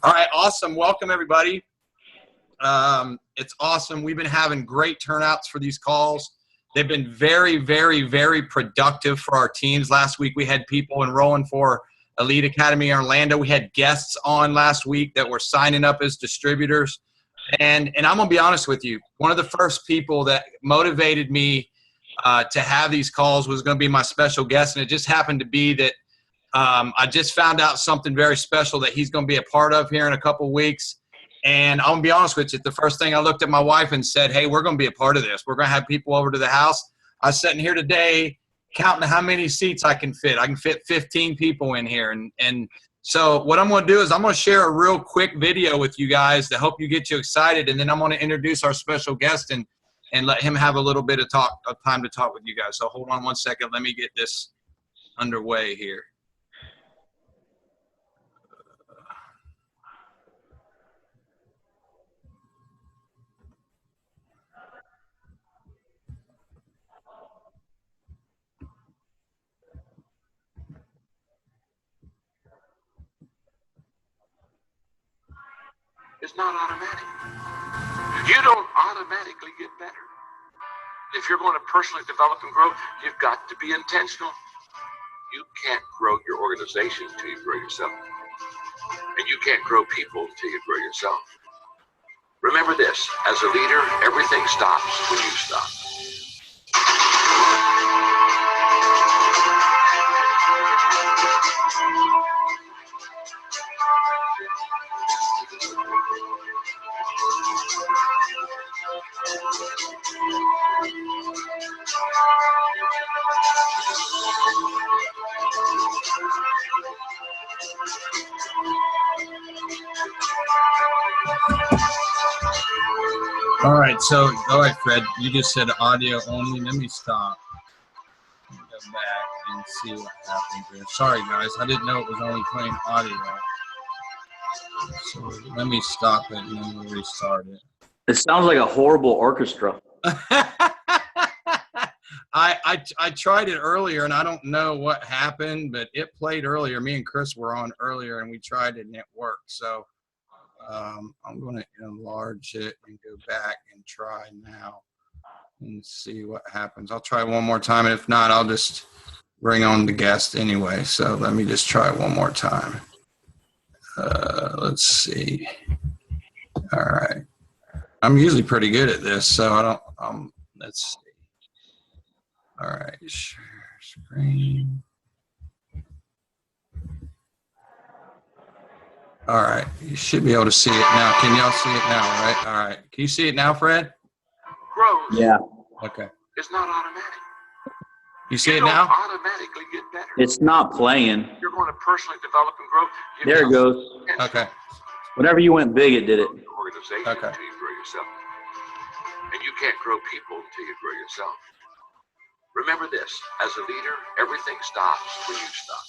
All right, awesome. Welcome, everybody. It's awesome. We've been having great turnouts for these calls. They've been very, very, very productive for our teams. Last week, we had people enrolling for Elite Academy Orlando. We had guests on last week that were signing up as distributors. And I'm going to be honest with you. One of the first people that motivated me to have these calls was going to be my special guest. And it just happened to be that I just found out something very special that he's going to be a part of here in a couple weeks. And I'm going to be honest with you. The first thing I looked at my wife and said, hey, we're going to be a part of this. We're going to have people over to the house. I was sitting here today counting how many seats I can fit. I can fit 15 people in here. And so what I'm going to do is I'm going to share a real quick video with you guys to help you get you excited. And then I'm going to introduce our special guest and let him have a little bit of time to talk with you guys. So hold on one second. Let me get this underway here. It's not automatic. You don't automatically get better. If you're going to personally develop and grow, you've got to be intentional. You can't grow your organization until you grow yourself. And you can't grow people until you grow yourself. Remember this, as a leader, everything stops when you stop. All right, Fred, you just said audio only. Let me stop. Let me go back and see what happened here. Sorry, guys. I didn't know it was only playing audio. So let me stop it and then we'll restart it. It sounds like a horrible orchestra. I tried it earlier, and I don't know what happened, but it played earlier. Me and Chris were on earlier, and we tried it, and it worked. So I'm going to enlarge it and go back and try now and see what happens. I'll try one more time, and if not, I'll just bring on the guest anyway. So let me just try one more time. Let's see. All right. I'm usually pretty good at this, so I don't, let's see. All right, share screen. All right, you should be able to see it now. Can y'all see it now, right? All right, can you see it now, Fred? Growth. Yeah. Okay. It's not automatic. You see it now? Automatically get better. It's not playing. You're going to personally develop and grow. There it goes. Okay. Whenever you went big, it did it. Organization Okay. until you grow yourself. And you can't grow people until you grow yourself. Remember this, as a leader, everything stops when you stop.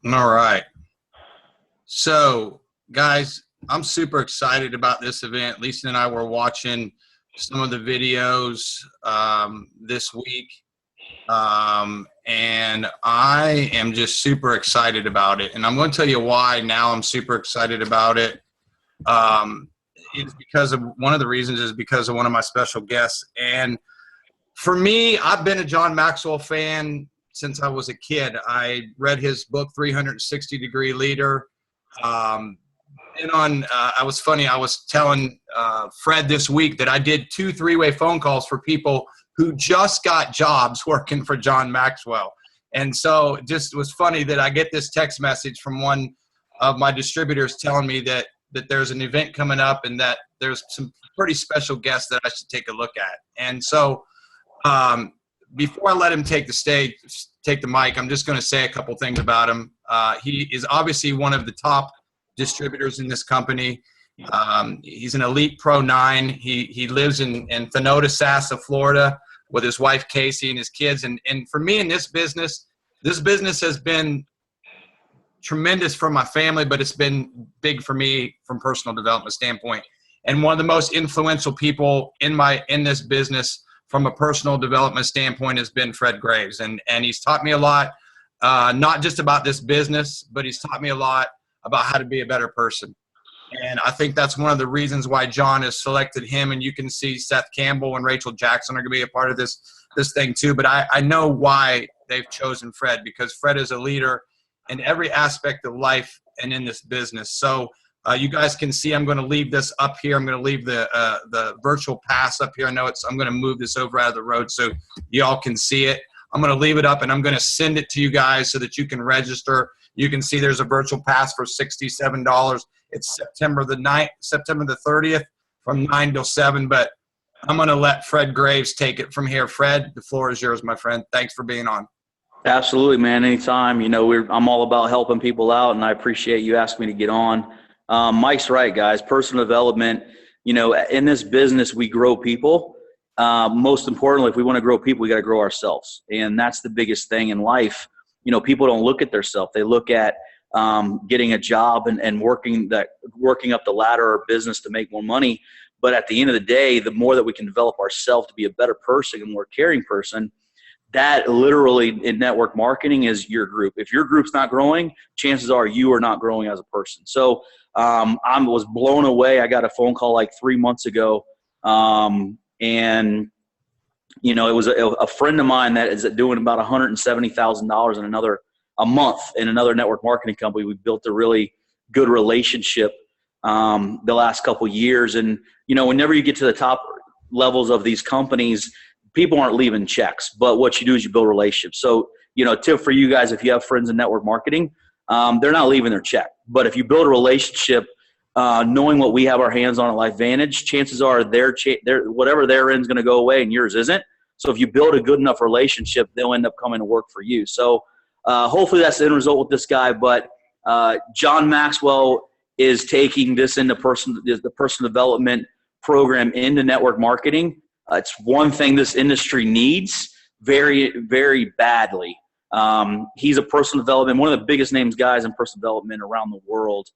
All right. So, guys, I'm super excited about this event. Lisa and I were watching some of the videos this week, and I am just super excited about it. And I'm going to tell you why now I'm super excited about it. It's because of one of the reasons is because of one of my special guests. And for me, I've been a John Maxwell fan since I was a kid. I read his book, 360 Degree Leader. And I was funny. I was telling Fred this week that I did 2 3-way phone calls for people who just got jobs working for John Maxwell. And so it just was funny that I get this text message from one of my distributors telling me that there's an event coming up and that there's some pretty special guests that I should take a look at. And so before I let him take the mic, I'm just going to say a couple things about him. He is obviously one of the top distributors in this company. He's an elite Pro 9. He lives in Thinota, Sassa, Florida with his wife Casey and his kids. And for me in this business has been tremendous for my family, but it's been big for me from personal development standpoint. And one of the most influential people in this business from a personal development standpoint has been Fred Graves. And he's taught me a lot, not just about this business, but he's taught me a lot about how to be a better person. And I think that's one of the reasons why John has selected him. And you can see Seth Campbell and Rachel Jackson are going to be a part of this thing too. But I know why they've chosen Fred, because Fred is a leader in every aspect of life and in this business. So you guys can see I'm going to leave this up here. I'm going to leave the virtual pass up here. I'm going to move this over out of the road so y'all can see it. I'm going to leave it up and I'm going to send it to you guys so that you can register. You can see there's a virtual pass for $67. It's September the 30th from 9 till 7. But I'm going to let Fred Graves take it from here. Fred, the floor is yours, my friend. Thanks for being on. Absolutely, man. Anytime. I'm all about helping people out, and I appreciate you asking me to get on. Mike's right, guys. Personal development, in this business, we grow people. Most importantly, if we want to grow people, we got to grow ourselves. And that's the biggest thing in life. People don't look at themselves. They look at getting a job and working up the ladder of business to make more money. But at the end of the day, the more that we can develop ourselves to be a better person, a more caring person, that literally in network marketing is your group. If your group's not growing, chances are you are not growing as a person. So I was blown away. I got a phone call like 3 months ago. And it was a friend of mine that is doing about $170,000 a month in another network marketing company. We built a really good relationship the last couple of years. And, whenever you get to the top levels of these companies, people aren't leaving checks, but what you do is you build relationships. So, tip for you guys, if you have friends in network marketing, they're not leaving their check. But if you build a relationship, knowing what we have our hands on at LifeVantage, chances are whatever their end's going to go away and yours isn't. So if you build a good enough relationship, they'll end up coming to work for you. So hopefully that's the end result with this guy. But John Maxwell is taking this into the personal development program into network marketing. It's one thing this industry needs very, very badly. He's a personal development, one of the biggest names guys in personal development around the world.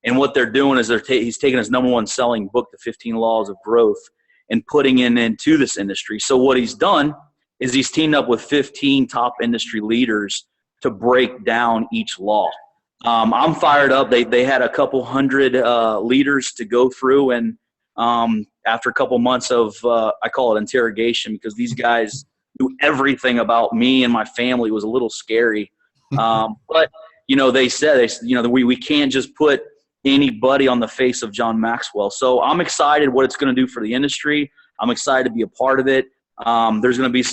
And what they're doing is he's taking his number one selling book, The 15 Laws of Growth, and putting it into this industry. So what he's done is he's teamed up with 15 top industry leaders to break down each law. I'm fired up. They had a couple hundred leaders to go through, and after a couple months of I call it interrogation, because these guys knew everything about me and my family. It was a little scary. But they said we can't just put anybody on the face of John Maxwell. So I'm excited what it's going to do for the industry. I'm excited to be a part of it. There's going to be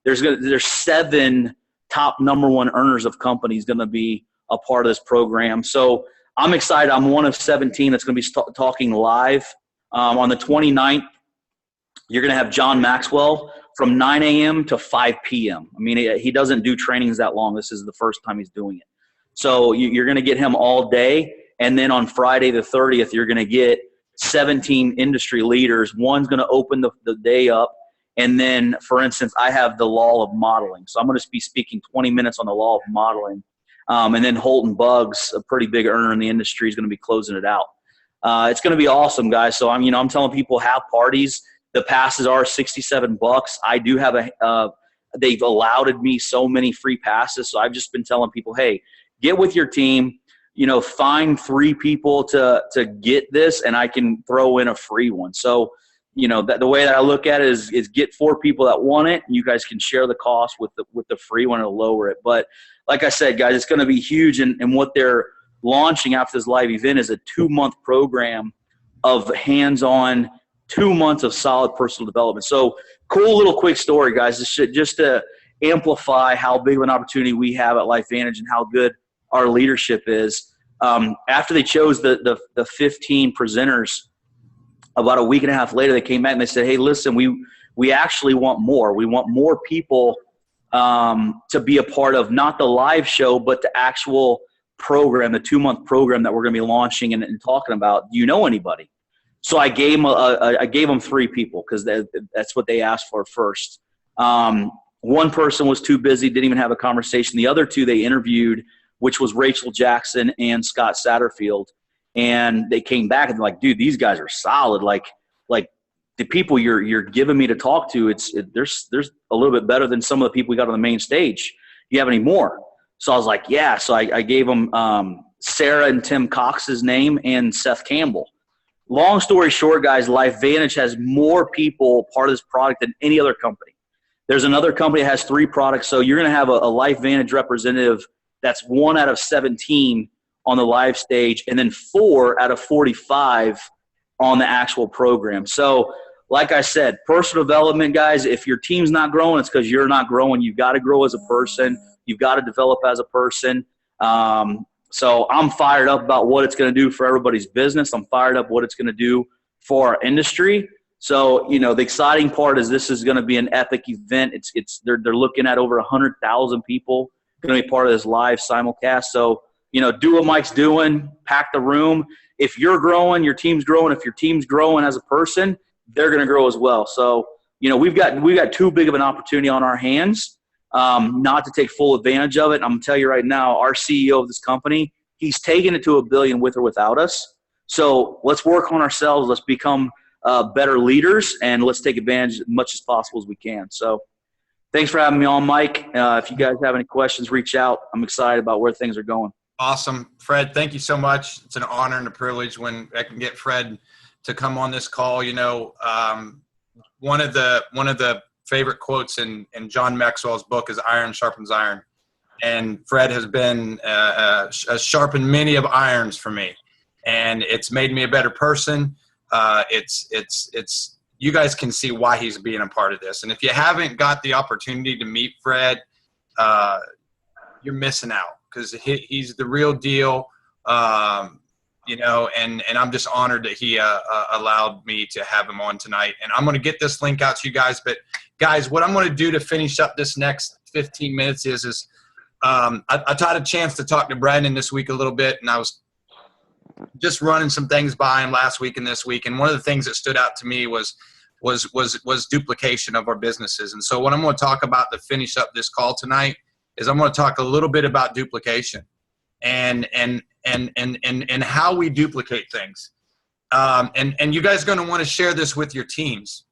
there's 7 top number 1 earners of companies going to be a part of this program. So I'm excited. I'm one of 17 that's going to be talking live. On the 29th, you're going to have John Maxwell from 9 a.m. to 5 p.m. I mean, he doesn't do trainings that long. This is the first time he's doing it. So you're going to get him all day. And then on Friday the 30th, you're going to get 17 industry leaders. One's going to open the day up. And then, for instance, I have the law of modeling. So I'm going to be speaking 20 minutes on the law of modeling. And then Holton Buggs, a pretty big earner in the industry, is going to be closing it out. It's going to be awesome, guys. So I'm telling people, have parties. The passes are $67. I do have they've allowed me so many free passes. So I've just been telling people, hey, get with your team, find 3 people to get this, and I can throw in a free one. So, the way that I look at it is get 4 people that want it. And you guys can share the cost with the free one and lower it. But like I said, guys, it's going to be huge. And what they're launching after this live event is a 2-month program of hands-on, 2 months of solid personal development. So cool little quick story, guys. This should just to amplify how big of an opportunity we have at LifeVantage and how good our leadership is. After they chose the 15 presenters, about a week and a half later, they came back and they said, hey, listen, we actually want more. We want more people to be a part of not the live show, but the actual program, the 2-month program that we're going to be launching and talking about. Do you know anybody? So I gave them 3 people because that's what they asked for first. One person was too busy, didn't even have a conversation. The other 2 they interviewed, which was Rachel Jackson and Scott Satterfield. And they came back and they're like, dude, these guys are solid. Like the people you're giving me to talk to, there's a little bit better than some of the people we got on the main stage. Do you have any more? So I was like, yeah. So I gave them Sarah and Tim Cox's name and Seth Campbell. Long story short, guys, LifeVantage has more people part of this product than any other company. There's another company that has 3 products. So you're going to have a LifeVantage representative that's 1 out of 17 on the live stage, and then 4 out of 45 on the actual program. So like I said, personal development, guys, if your team's not growing, it's because you're not growing. You've got to grow as a person. You've got to develop as a person. So I'm fired up about what it's going to do for everybody's business. I'm fired up what it's going to do for our industry. So, the exciting part is this is going to be an epic event. They're looking at over 100,000 people going to be part of this live simulcast. So, do what Mike's doing, pack the room. If you're growing, your team's growing. If your team's growing as a person, they're going to grow as well. So, we've got too big of an opportunity on our hands not to take full advantage of it. And I'm going to tell you right now, our CEO of this company, he's taking it to $1 billion with or without us. So let's work on ourselves. Let's become better leaders, and let's take advantage as much as possible as we can. So thanks for having me on, Mike. If you guys have any questions, reach out. I'm excited about where things are going. Awesome. Fred, thank you so much. It's an honor and a privilege when I can get Fred to come on this call. One of the favorite quotes in John Maxwell's book is iron sharpens iron. And Fred has been has sharpened many of irons for me. And it's made me a better person. It's you guys can see why he's being a part of this. And if you haven't got the opportunity to meet Fred, you're missing out. Because he's the real deal, and I'm just honored that he allowed me to have him on tonight. And I'm going to get this link out to you guys. But, guys, what I'm going to do to finish up this next 15 minutes is I had a chance to talk to Brandon this week a little bit, and I was just running some things by him last week and this week. And one of the things that stood out to me was duplication of our businesses. And so what I'm going to talk about to finish up this call tonight is I'm going to talk a little bit about duplication and how we duplicate things. And you guys are going to want to share this with your teams.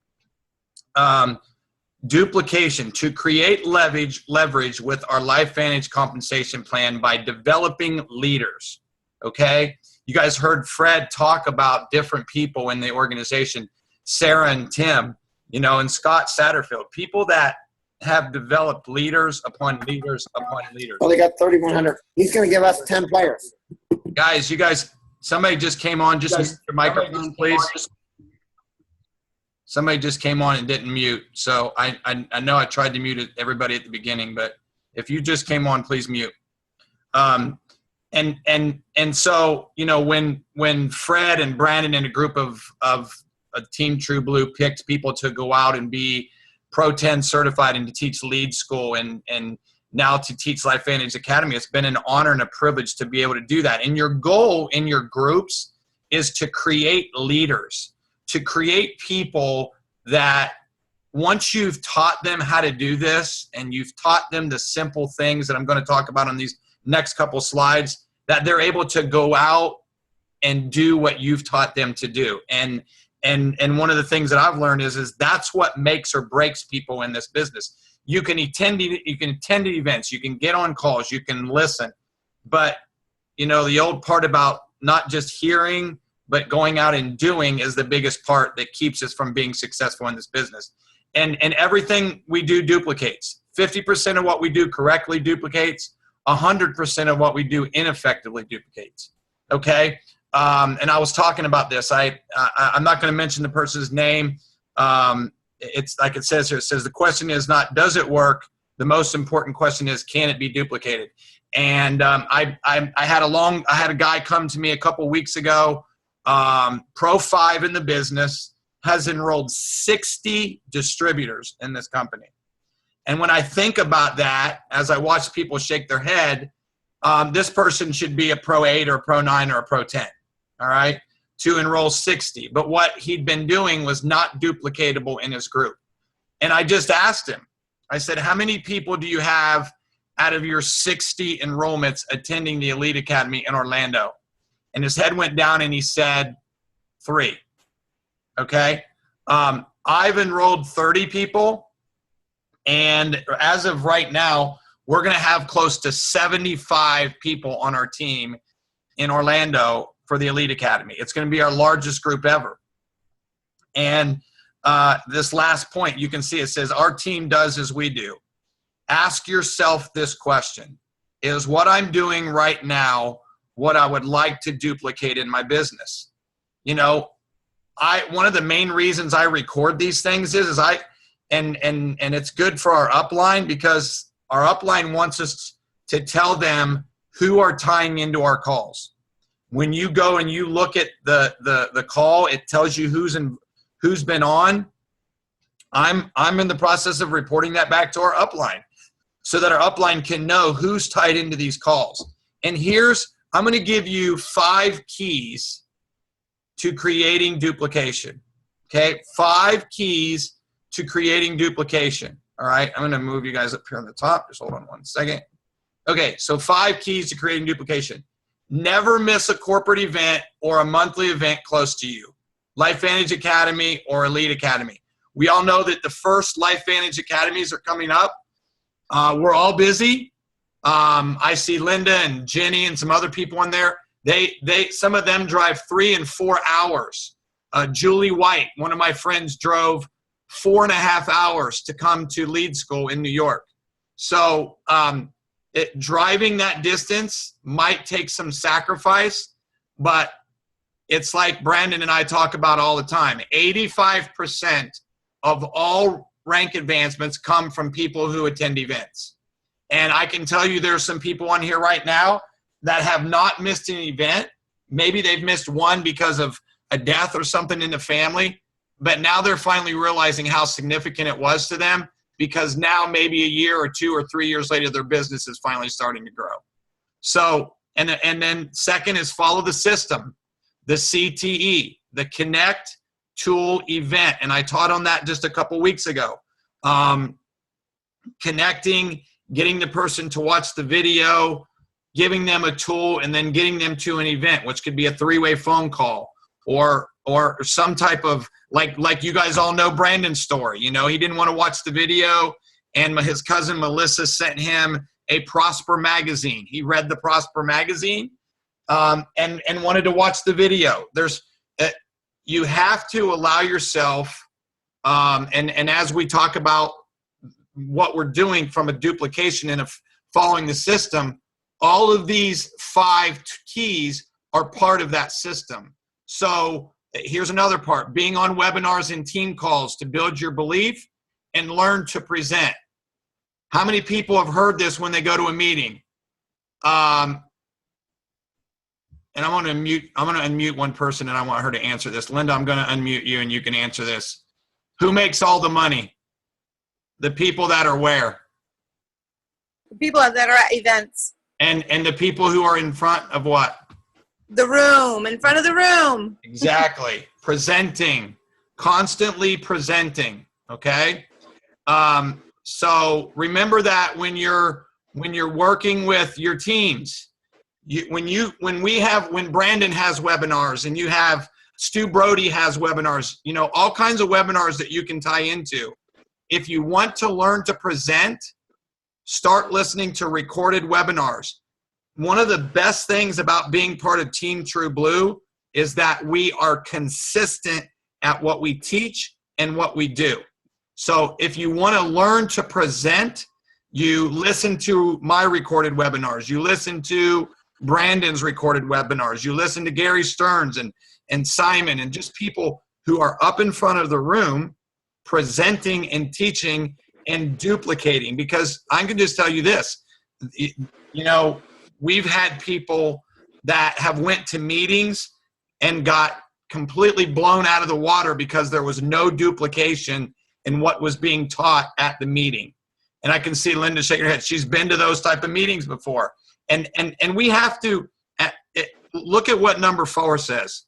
Duplication, to create leverage with our LifeVantage compensation plan by developing leaders. Okay. You guys heard Fred talk about different people in the organization, Sarah and Tim, and Scott Satterfield, people that have developed leaders upon leaders upon leaders. Well, they got 3,100. He's going to give us 10 players. Guys, somebody just came on. Just mute your microphone, please. Somebody just came on and didn't mute. So I know I tried to mute everybody at the beginning, but if you just came on, please mute. And so, when Fred and Brandon and a group of a Team True Blue picked people to go out and be Pro 10 certified and to teach lead school and now to teach LifeVantage Academy, it's been an honor and a privilege to be able to do that. And your goal in your groups is to create leaders, to create people that once you've taught them how to do this and you've taught them the simple things that I'm going to talk about on these next couple slides, that they're able to go out and do what you've taught them to do. And one of the things that I've learned is that's what makes or breaks people in this business. You can attend events, you can get on calls, you can listen, but the old part about not just hearing but going out and doing is the biggest part that keeps us from being successful in this business. And everything we do duplicates. 50% of what we do correctly duplicates. 100% of what we do ineffectively duplicates. Okay. And I was talking about this. I'm not going to mention the person's name. It's like it says here. It says the question is not does it work. The most important question is can it be duplicated. And I had a guy come to me a couple weeks ago. Pro 5 in the business, has enrolled 60 distributors in this company. And when I think about that, as I watch people shake their head, this person should be a Pro 8 or a Pro 9 or a Pro 10, all right, to enroll 60. But what he'd been doing was not duplicatable in his group. And I just asked him, I said, how many people do you have out of your 60 enrollments attending the Elite Academy in Orlando? And his head went down and he said, 3. Okay. I've enrolled 30 people. And as of right now, we're going to have close to 75 people on our team in Orlando for the Elite Academy. It's going to be our largest group ever. And this last point, you can see it says, our team does as we do. Ask yourself this question. Is what I'm doing right now what I would like to duplicate in my business? You know, one of the main reasons I record these things is and it's good for our upline because our upline wants us to tell them who are tying into our calls. When you go and you look at the call, it tells you who's been on. I'm in the process of reporting that back to our upline so that our upline can know who's tied into these calls. And I'm going to give you 5 keys to creating duplication. Okay, 5 keys to creating duplication. All right, I'm going to move you guys up here on the top. Just hold on one second. Okay, so 5 keys to creating duplication. Never miss a corporate event or a monthly event close to you. LifeVantage Academy or Elite Academy. We all know that the first LifeVantage Academies are coming up. We're all busy. I see Linda and Jenny and some other people in there. Some of them drive 3 and 4 hours. Julie White, one of my friends, drove 4.5 hours to come to lead school in New York. So driving that distance might take some sacrifice, but it's like Brandon and I talk about all the time. 85% of all rank advancements come from people who attend events. And I can tell you there's some people on here right now that have not missed an event. Maybe they've missed one because of a death or something in the family, but now they're finally realizing how significant it was to them because now maybe a year or 2 or 3 years later, their business is finally starting to grow. So, and then second is follow the system, the CTE, the Connect, Tool, Event. And I taught on that just a couple weeks ago. Connecting, getting the person to watch the video, giving them a tool, and then getting them to an event, which could be a 3-way phone call or some type of, like you guys all know Brandon's story. You know, he didn't want to watch the video, and his cousin Melissa sent him a Prosper magazine. He read the Prosper magazine and wanted to watch the video. You have to allow yourself, and as we talk about what we're doing from a duplication and following the system, all of these 5 keys are part of that system. So here's another part: being on webinars and team calls to build your belief and learn to present. How many people have heard this when they go to a meeting? And I'm going to unmute one person, and I want her to answer this. Linda, I'm going to unmute you, and you can answer this. Who makes all the money? The people that are where? The people that are at events. And the people who are in front of what? The room, in front of the room. Exactly. Presenting, constantly presenting. Okay. So remember that when you're working with your teams, when Brandon has webinars and you have Stu Brody has webinars, you know, all kinds of webinars that you can tie into. If you want to learn to present, start listening to recorded webinars. One of the best things about being part of Team True Blue is that we are consistent at what we teach and what we do. So if you want to learn to present, You listen to my recorded webinars. You listen to Brandon's recorded webinars. You listen to Gary Stearns and Simon and just people who are up in front of the room presenting and teaching and duplicating. Because I can just tell you this, you know, we've had people that have went to meetings and got completely blown out of the water because there was no duplication in what was being taught at the meeting. And I can see Linda shaking her head. She's been to those type of meetings before. And we have to look at what number 4 says.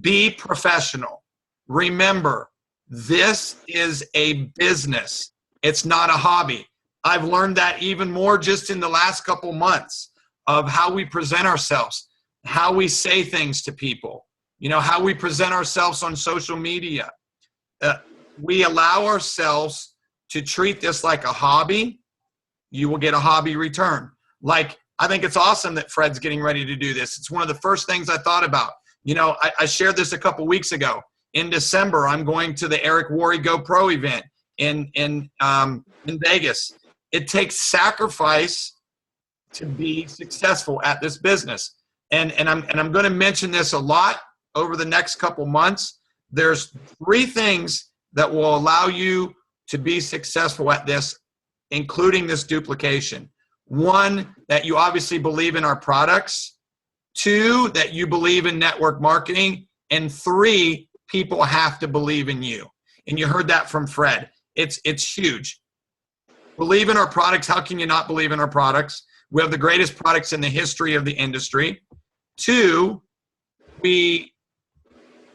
Be professional. Remember, this is a business. It's not a hobby. I've learned that even more just in the last couple months of how we present ourselves, how we say things to people, you know, how we present ourselves on social media. We allow ourselves to treat this like a hobby. You will get a hobby return. Like, I think it's awesome that Fred's getting ready to do this. It's one of the first things I thought about. You know, I shared this a couple weeks ago. In December, I'm going to the Eric Worre Go Pro event in Vegas. It takes sacrifice to be successful at this business. And I'm going to mention this a lot over the next couple months. There's 3 things that will allow you to be successful at this, including this duplication. 1, that you obviously believe in our products. 2, that you believe in network marketing. And 3, people have to believe in you. And you heard that from Fred. It's huge. Believe in our products. How can you not believe in our products? We have the greatest products in the history of the industry. 2,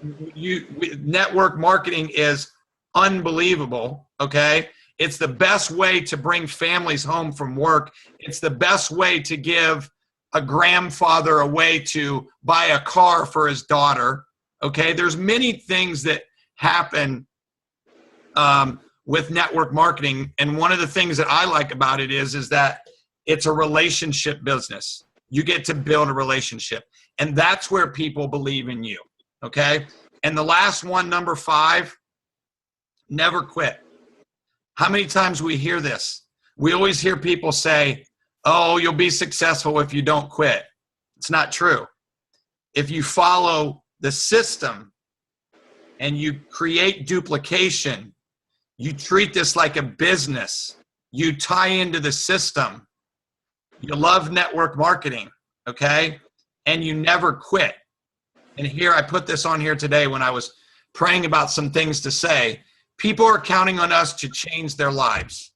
network marketing is unbelievable, okay? It's the best way to bring families home from work. It's the best way to give a grandfather a way to buy a car for his daughter, okay? There's many things that happen with network marketing, and one of the things that I like about it is that it's a relationship business. You get to build a relationship, and that's where people believe in you, okay? And the last one, number 5, never quit. How many times we hear this? We always hear people say, oh, you'll be successful if you don't quit. It's not true. If you follow the system and you create duplication, you treat this like a business, you tie into the system, you love network marketing, okay? And you never quit. And here, I put this on here today when I was praying about some things to say. People are counting on us to change their lives.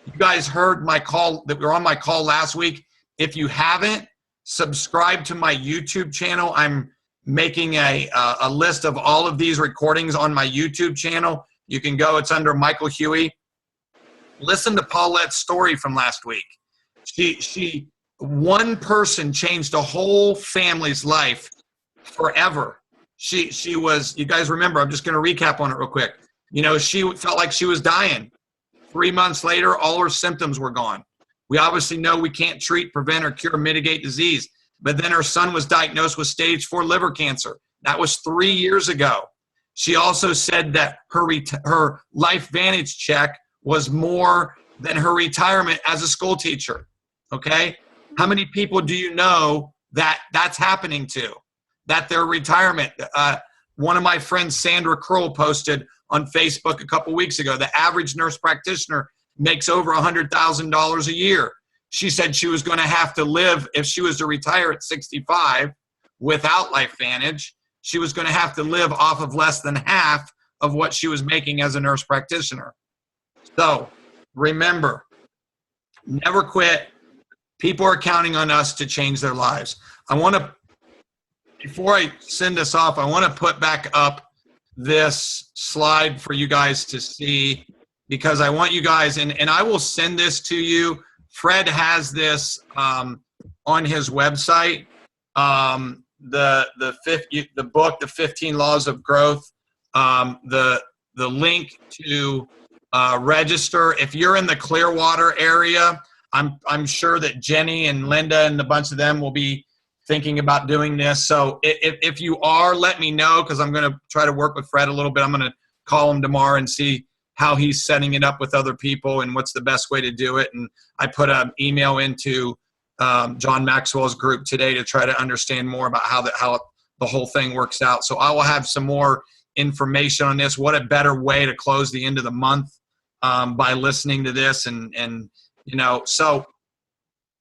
You guys heard my call, that we were on my call last week. If you haven't, subscribe to my YouTube channel. I'm making a list of all of these recordings on my YouTube channel. You can go, it's under Michael Huey. Listen to Paulette's story from last week. One person changed a whole family's life forever. She was, you guys remember, I'm just going to recap on it real quick. You know, she felt like she was dying. 3 months later, all her symptoms were gone. We obviously know we can't treat, prevent, or cure, mitigate disease. But then her son was diagnosed with stage 4 liver cancer. That was 3 years ago. She also said that her Life Vantage check was more than her retirement as a school teacher. Okay? How many people do you know that that's happening to? That their retirement, one of my friends, Sandra Kroll, posted on Facebook a couple weeks ago, the average nurse practitioner makes over $100,000 a year. She said she was going to have to live, if she was to retire at 65 without Life Vantage, she was going to have to live off of less than half of what she was making as a nurse practitioner. So remember, never quit. People are counting on us to change their lives. I want to, before I send us off, I want to put back up this slide for you guys to see, because I want you guys, and I will send this to you. Fred has this on his website, the book, The 15 Laws of Growth, the link to register. If you're in the Clearwater area, I'm sure that Jenny and Linda and a bunch of them will be thinking about doing this. So if you are, let me know, because I'm going to try to work with Fred a little bit. I'm going to call him tomorrow and see how he's setting it up with other people and what's the best way to do it. And I put an email into John Maxwell's group today to try to understand more about how the whole thing works out. So I will have some more information on this. What a better way to close the end of the month by listening to this. And so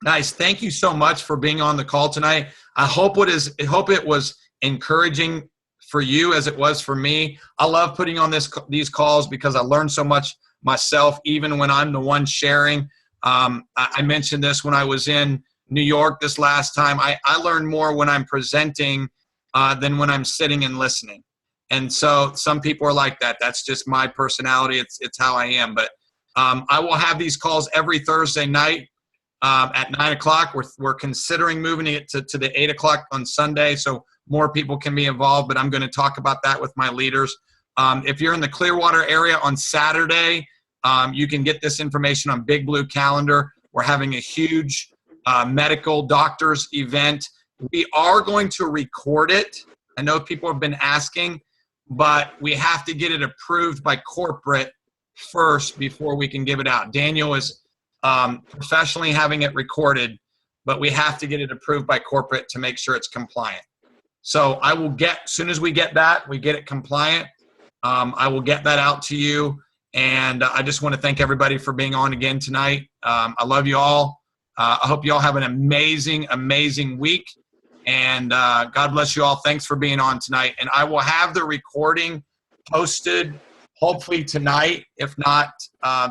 guys, thank you so much for being on the call tonight. I hope it was encouraging for you as it was for me. I love putting on these calls because I learn so much myself, even when I'm the one sharing. I mentioned this when I was in New York this last time. I learn more when I'm presenting than when I'm sitting and listening. And so some people are like that. That's just my personality. It's how I am. But I will have these calls every Thursday night at 9 o'clock. We're considering moving it to the 8 o'clock on Sunday so more people can be involved. But I'm going to talk about that with my leaders. If you're in the Clearwater area on Saturday, you can get this information on Big Blue Calendar. We're having a huge medical doctors event. We are going to record it. I know people have been asking, but we have to get it approved by corporate first before we can give it out. Daniel is professionally having it recorded, but we have to get it approved by corporate to make sure it's compliant. So I will as soon as we get it compliant, I will get that out to you. And I just want to thank everybody for being on again tonight. I love you all. I hope you all have an amazing, amazing week. And God bless you all. Thanks for being on tonight. And I will have the recording posted hopefully tonight, if not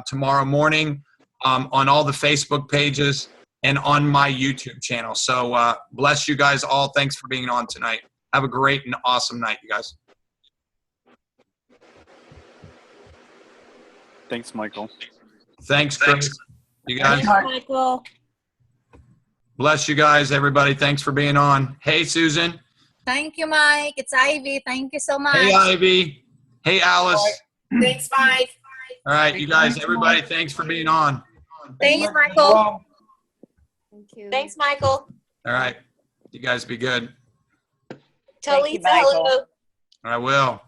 tomorrow morning, on all the Facebook pages and on my YouTube channel. So bless you guys all. Thanks for being on tonight. Have a great and awesome night, you guys. Thanks, Michael. Thanks, Chris. You guys. Thanks, Michael. Bless you guys, everybody. Thanks for being on. Hey, Susan. Thank you, Mike. It's Ivy. Thank you so much. Hey, Ivy. Hey, Alice. Thanks, Mike. All right, you guys, everybody, thanks for being on. Thanks, Michael. Thank you. Thanks, Michael. All right, you guys be good. Tell Lisa hello. I will.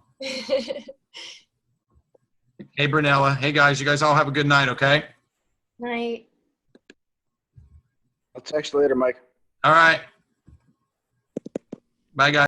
Hey, Brunella. Hey, guys, you guys all have a good night, okay? Night. I'll text you later, Mike. All right. Bye, guys.